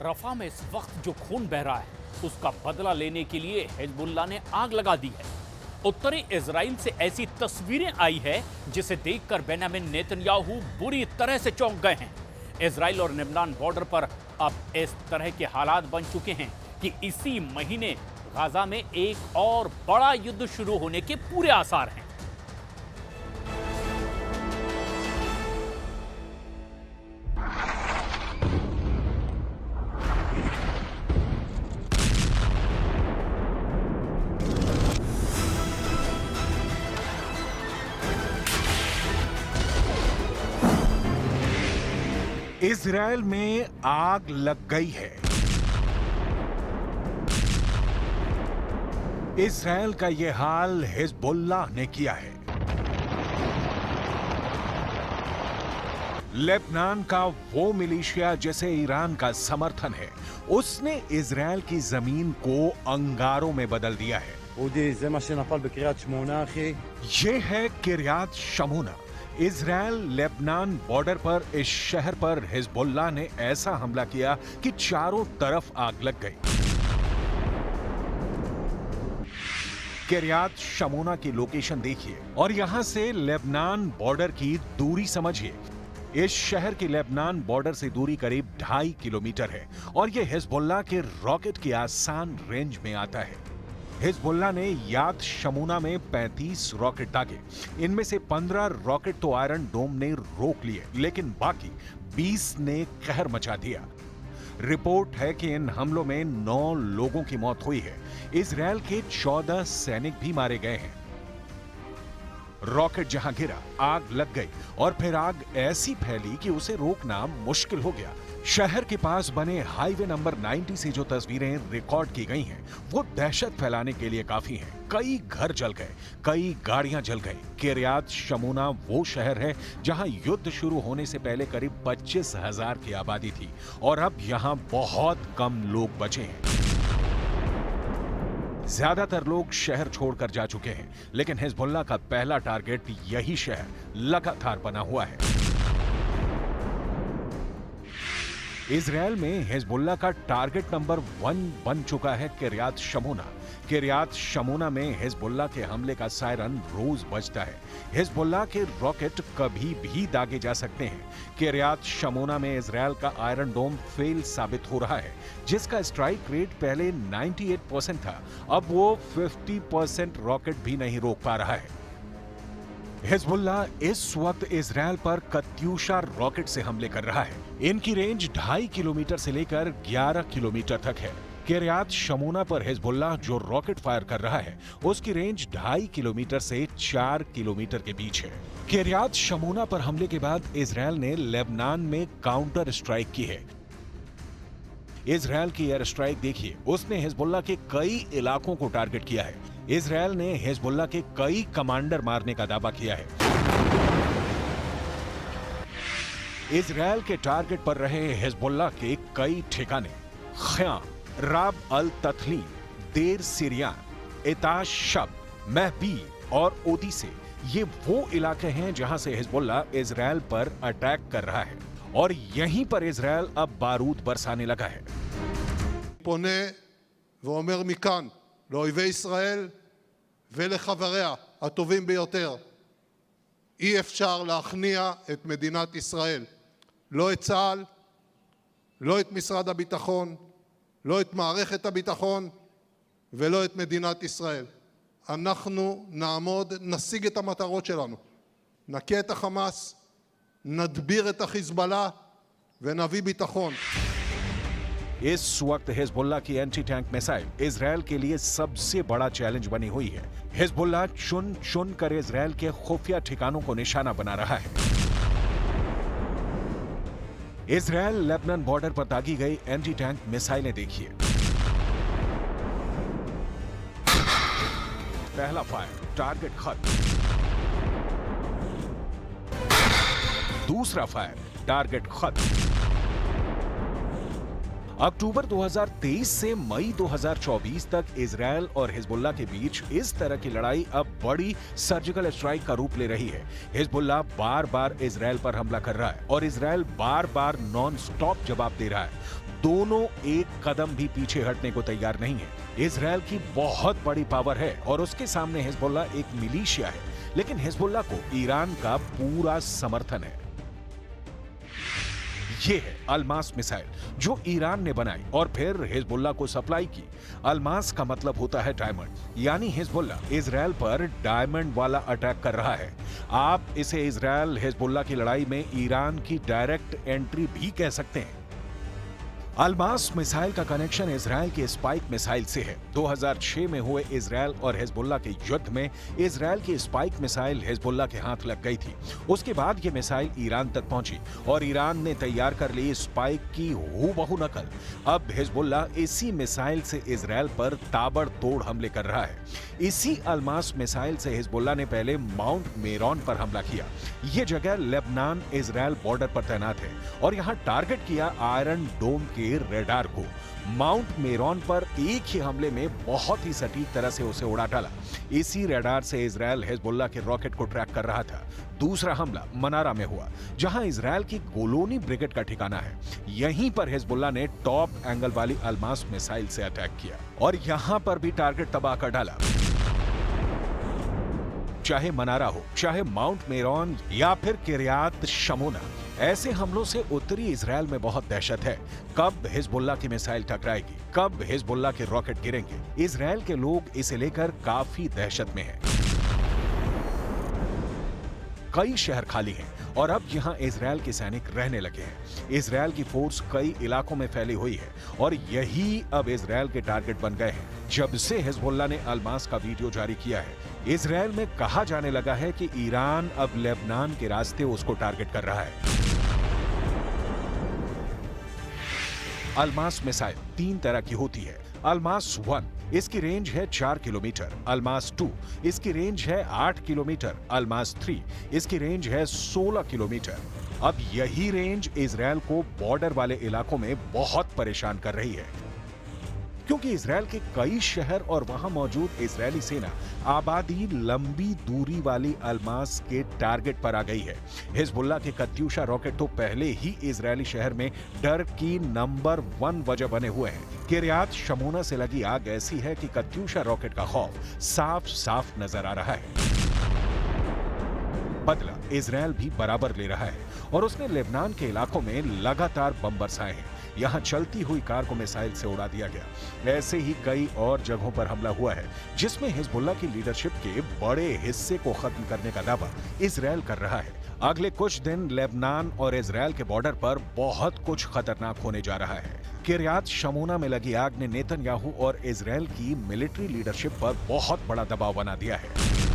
रफा में इस वक्त जो खून बह रहा है उसका बदला लेने के लिए हिजबुल्लाह ने आग लगा दी है। उत्तरी इजराइल से ऐसी तस्वीरें आई है जिसे देखकर बेंजामिन नेतन्याहू बुरी तरह से चौंक गए हैं। इजराइल और लेबनान बॉर्डर पर अब इस तरह के हालात बन चुके हैं कि इसी महीने गाजा में एक और बड़ा युद्ध शुरू होने के पूरे आसार हैं। इजराइल में आग लग गई है। इजराइल का यह हाल हिजबुल्लाह ने किया है। लेबनान का वो मिलिशिया जिसे ईरान का समर्थन है, उसने इजराइल की जमीन को अंगारों में बदल दिया है। ये है किर्यात शमूना। इजराइल लेबनान बॉर्डर पर इस शहर पर हिजबुल्लाह ने ऐसा हमला किया कि चारों तरफ आग लग गई। किर्यात शमूना की लोकेशन देखिए और यहां से लेबनान बॉर्डर की दूरी समझिए। इस शहर की लेबनान बॉर्डर से दूरी करीब 2.5 किलोमीटर है और यह हिजबुल्लाह के रॉकेट की आसान रेंज में आता है। हिजबुल्लाह ने याद शमूना में 35 रॉकेट दागे। इनमें से 15 रॉकेट तो आयरन डोम ने रोक लिए, लेकिन बाकी 20 ने कहर मचा दिया। रिपोर्ट है कि इन हमलों में 9 लोगों की मौत हुई है। इजराइल के 14 सैनिक भी मारे गए हैं। रॉकेट जहां गिरा, आग लग गई और फिर आग ऐसी फैली कि उसे रोकना मुश्किल हो गया। शहर के पास बने हाईवे नंबर 90 से जो तस्वीरें रिकॉर्ड की गई हैं, वो दहशत फैलाने के लिए काफी हैं। कई घर जल गए, कई गाड़ियां जल गई। किर्यात शमूना वो शहर है जहां युद्ध शुरू होने से पहले करीब 25,000 की आबादी थी और अब यहां बहुत कम लोग बचे हैं। ज्यादातर लोग शहर छोड़कर जा चुके हैं, लेकिन हिजबुल्लाह का पहला टारगेट यही शहर लगातार बना हुआ है। इजराइल में हिजबुल्लाह का टारगेट नंबर 1 बन चुका है किर्यात शमूना। किर्यात शमूना में हिजबुल्लाह के हमले का सायरन रोज बजता है। हिजबुल्लाह के रॉकेट कभी भी दागे जा सकते हैं। किर्यात शमूना में इजराइल का आयरन डोम फेल साबित हो रहा है, जिसका स्ट्राइक रेट पहले 98% था, अब वो 50% रॉकेट भी नहीं रोक पा रहा है। हिजबुल्लाह इस वक्त इजराइल पर कत्यूशा रॉकेट से हमले कर रहा है। इनकी रेंज 2.5 किलोमीटर से लेकर 11 किलोमीटर तक है। किर्यात शमूना पर हिजबुल्लाह जो रॉकेट फायर कर रहा है, उसकी रेंज 2.5 किलोमीटर से 4 किलोमीटर के बीच है। किर्यात शमूना पर हमले के बाद इजराइल ने लेबनान में काउंटर स्ट्राइक की है। इजराइल की एयर स्ट्राइक देखिए, उसने हिजबुल्लाह के कई इलाकों को टारगेट किया है। इजराइल ने हिजबुल्लाह के कई कमांडर मारने का दावा किया है। इजराइल के टारगेट पर रहे हिजबुल्लाह के कई ठिकाने ख्याम, राब अल तथलीम, देर सिरियान, इताश शब, महबी और ओदीसे, ये वो इलाके हैं जहां से हिजबुल्लाह इजराइल पर अटैक कर रहा है और यहीं पर इजराइल अब बारूद बरसाने लगा है। פונה ואומר מכאן לאויבי ישראל ולחבריה הטובים ביותר, אי אפשר להכניע את מדינת ישראל, לא את צה"ל, לא את משרד הביטחון, לא את מערכת הביטחון ולא את מדינת ישראל. אנחנו נעמוד, נשיג את המטרות שלנו, נכה את החמאס, נדביר את החיזבאללה ונביא ביטחון. इस वक्त हिजबुल्लाह की एंटी टैंक मिसाइल इजराइल के लिए सबसे बड़ा चैलेंज बनी हुई है। हिजबुल्लाह चुन चुन कर इजराइल के खुफिया ठिकानों को निशाना बना रहा है। इजराइल लेबनान बॉर्डर पर दागी गई एंटी टैंक मिसाइलें देखिए। पहला फायर, टारगेट खत्म। दूसरा फायर, टारगेट खत्म। अक्टूबर 2023 से मई 2024 तक इजराइल और हिजबुल्लाह के बीच इस तरह की लड़ाई अब बड़ी सर्जिकल स्ट्राइक का रूप ले रही है। हिजबुल्लाह बार बार इजराइल पर हमला कर रहा है और इजराइल बार बार नॉन स्टॉप जवाब दे रहा है। दोनों एक कदम भी पीछे हटने को तैयार नहीं है। इजरायल की बहुत बड़ी पावर है और उसके सामने हिजबुल्लाह एक मिलिशिया है, लेकिन हिजबुल्लाह को ईरान का पूरा समर्थन है। ये है अलमास मिसाइल जो ईरान ने बनाई और फिर हिजबुल्लाह को सप्लाई की। अलमास का मतलब होता है डायमंड, यानी हिजबुल्लाह इजरायल पर डायमंड वाला अटैक कर रहा है। आप इसे इजरायल हिजबुल्लाह की लड़ाई में ईरान की डायरेक्ट एंट्री भी कह सकते हैं। अलमास मिसाइल का कनेक्शन इजरायल की स्पाइक मिसाइल से है। 2006 में हुए इजरायल और हिजबुल्लाह के युद्ध में इजरायल की स्पाइक मिसाइल हिजबुल्लाह के हाथ लग गई थी। उसके बाद ये मिसाइल ईरान तक पहुंची और ईरान ने तैयार कर ली स्पाइक की हूबहू नकल। अब हिजबुल्लाह इसी मिसाइल से इजरायल पर ताबड़तोड़ हमले कर रहा है। इसी अलमास मिसाइल से हिजबुल्लाह ने पहले माउंट मेरॉन पर हमला किया। ये जगह लेबनान इजरायल बॉर्डर पर तैनात है और यहाँ टारगेट किया आयरन डोम के रेडार को। माउंट मेरॉन पर एक ही हमले में बहुत ही सटीक तरह से उसे उड़ा डाला। इसी रेडार से इजरायल हिजबुल्लाह के रॉकेट को ट्रैक कर रहा था। दूसरा हमला मनारा में हुआ, जहां इजरायल की गोलोनी ब्रिगेड का ठिकाना है। यहीं पर हिजबुल्लाह ने टॉप एंगल वाली अलमास मिसाइल से अटैक किया और यहां पर भी टारगेट तबाह कर डाला। चाहे मनारा हो, चाहे माउंट मेरॉन या फिर किरियात शमोना, ऐसे हमलों से उत्तरी इजरायल में बहुत दहशत है। कब हिजबुल्लाह की मिसाइल टकराएगी, कब हिजबुल्लाह के रॉकेट गिरेंगे, इजरायल के लोग इसे लेकर काफी दहशत में हैं। कई शहर खाली हैं और अब यहाँ इजरायल के सैनिक रहने लगे हैं। इजरायल की फोर्स कई इलाकों में फैली हुई है और यही अब इजरायल के टारगेट बन गए हैं। जब से हिजबुल्लाह ने अलमास का वीडियो जारी किया है, इजरायल में कहा जाने लगा है कि ईरान अब लेबनान के रास्ते उसको टारगेट कर रहा है। अलमास मिसाइल 3 तरह की होती है। अलमास 1, इसकी रेंज है 4 किलोमीटर। अलमास 2, इसकी रेंज है 8 किलोमीटर। अलमास 3, इसकी रेंज है 16 किलोमीटर। अब यही रेंज इजरायल को बॉर्डर वाले इलाकों में बहुत परेशान कर रही है, क्योंकि इजरायल के कई शहर और वहां मौजूद इजरायली सेना आबादी लंबी दूरी वाली अलमास के टारगेट पर आ गई है। हिजबुल्लाह के कत्यूशा रॉकेट तो पहले ही इजरायली शहर में डर की नंबर 1 वजह बने हुए हैं। किरियात शमोना से लगी आग ऐसी है कि कत्यूशा रॉकेट का खौफ साफ साफ नजर आ रहा है। बदला इजरायल भी बराबर ले रहा है और उसने लेबनान के इलाकों में लगातार बम बरसाए हैं। यहां चलती हुई कार को मिसाइल से उड़ा दिया गया। ऐसे ही कई और जगहों पर हमला हुआ है, जिसमें हिजबुल्लाह की लीडरशिप के बड़े हिस्से को खत्म करने का दावा इजरायल कर रहा है। अगले कुछ दिन लेबनान और इजरायल के बॉर्डर पर बहुत कुछ खतरनाक होने जा रहा है। किरियात शमोना में लगी आग ने नेतन्याहू और इजरायल की मिलिट्री लीडरशिप पर बहुत बड़ा दबाव बना दिया है।